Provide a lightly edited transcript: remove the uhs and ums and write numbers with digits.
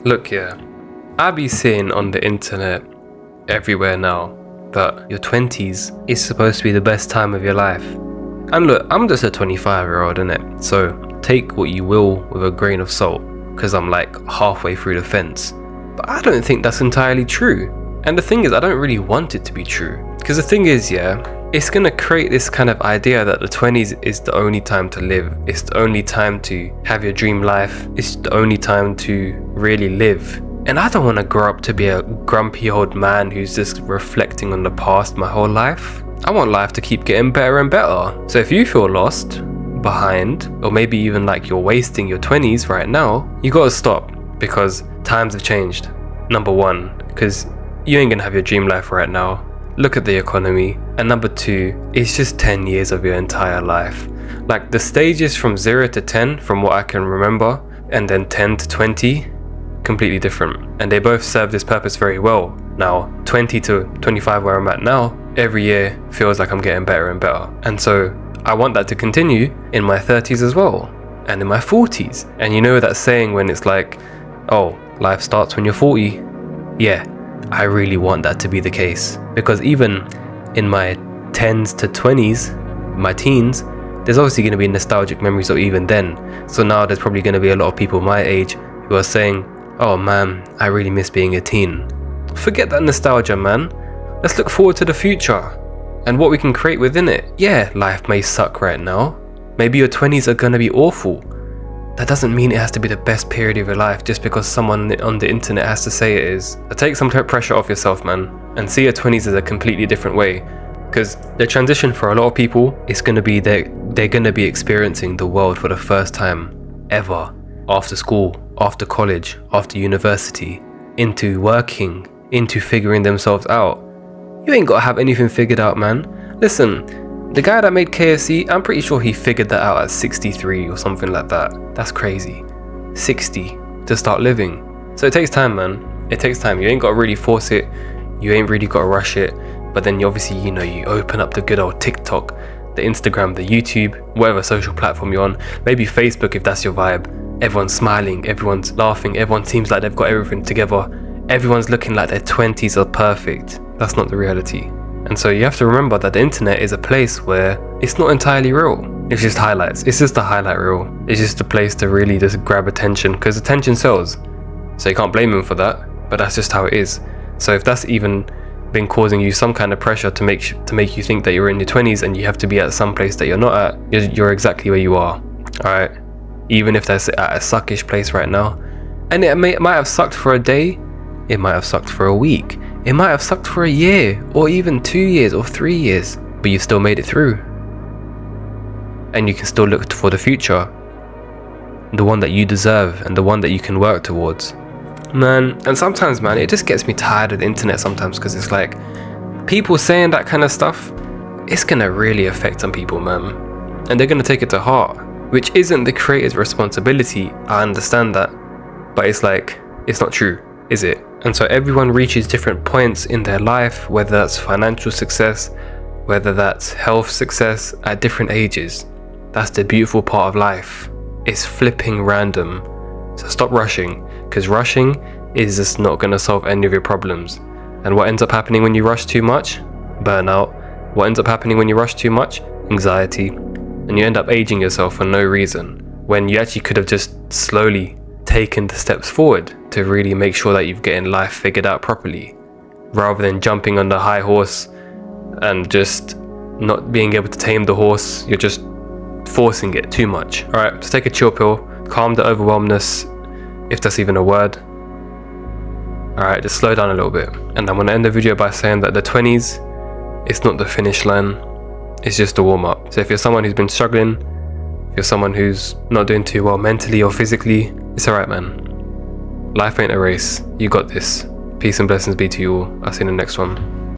Look, yeah, I be seeing on the internet everywhere now that your 20s is supposed to be the best time of your life. And look, I'm just a 25-year-old, innit? So take what you will with a grain of salt, because I'm like halfway through the fence. But I don't think that's entirely true. And the thing is, I don't really want it to be true. Because the thing is, yeah, it's gonna create this kind of idea that the 20s is the only time to live. It's the only time to have your dream life. It's the only time to really live. And I don't want to grow up to be a grumpy old man who's just reflecting on the past my whole life. I want life to keep getting better and better. So if you feel lost, behind, or maybe even like you're wasting your 20s right now, you gotta stop, because times have changed. Number one, because you ain't gonna have your dream life right now. Look at the economy. And number two, it's just 10 years of your entire life. Like the stages from 0 to 10, from what I can remember, and then 10 to 20, completely different. And they both serve this purpose very well. Now, 20 to 25 where I'm at now, every year feels like I'm getting better and better. And so I want that to continue in my 30s as well, and in my 40s. And you know that saying when it's like, oh, life starts when you're 40? Yeah, I really want that to be the case. Because even in my 10s to 20s, my teens, there's obviously going to be nostalgic memories of even then. So now there's probably going to be a lot of people my age who are saying, oh man, I really miss being a teen. Forget that nostalgia, man. Let's look forward to the future and what we can create within it. Yeah, life may suck right now. Maybe your 20s are gonna be awful. That doesn't mean it has to be the best period of your life just because someone on the internet has to say it is. Take some pressure off yourself, man, and see your 20s as a completely different way. Because the transition for a lot of people is gonna be they're gonna be experiencing the world for the first time ever. After school, after college, after university, into working, into figuring themselves out. You ain't gotta have anything figured out, man. Listen, the guy that made KFC, I'm pretty sure he figured that out at 63 or something like that. That's crazy. 60 to start living. So it takes time, man. It takes time. You ain't gotta really force it. You ain't really gotta rush it. But then you obviously, you open up the good old TikTok, the Instagram, the YouTube, whatever social platform you're on. Maybe Facebook if that's your vibe. Everyone's smiling, everyone's laughing, everyone seems like they've got everything together. Everyone's looking like their 20s are perfect. That's not the reality. And so you have to remember that the internet is a place where it's not entirely real. It's just highlights. It's just a highlight reel. It's just a place to really just grab attention, because attention sells. So you can't blame them for that, but that's just how it is. So if that's even been causing you some kind of pressure to make you think that you're in your 20s and you have to be at some place that you're not at, you're exactly where you are. Alright? Even if that's at a suckish place right now. And it might have sucked for a day. It might have sucked for a week. It might have sucked for a year, or even 2 years or 3 years, but you still made it through. And you can still look for the future, the one that you deserve and the one that you can work towards. Man, and sometimes, man, it just gets me tired of the internet sometimes, because it's like, people saying that kind of stuff, it's gonna really affect some people, man. And they're gonna take it to heart, which isn't the creator's responsibility, I understand that. But it's like, it's not true, is it? And so everyone reaches different points in their life, whether that's financial success, whether that's health success, at different ages. That's the beautiful part of life. It's flipping random. So stop rushing, because rushing is just not going to solve any of your problems. And what ends up happening when you rush too much? Burnout. What ends up happening when you rush too much? Anxiety. And you end up aging yourself for no reason, when you actually could have just slowly taken the steps forward to really make sure that you've getting life figured out properly, rather than jumping on the high horse and just not being able to tame the horse. You're just forcing it too much. Alright, so take a chill pill, calm the overwhelmness, if that's even a word. Alright, just slow down a little bit. And I'm going to end the video by saying that the 20s, it's not the finish line, it's just a warm up. So if you're someone who's been struggling, if you're someone who's not doing too well mentally or physically, it's alright, man. Life ain't a race. You got this. Peace and blessings be to you all. I'll see you in the next one.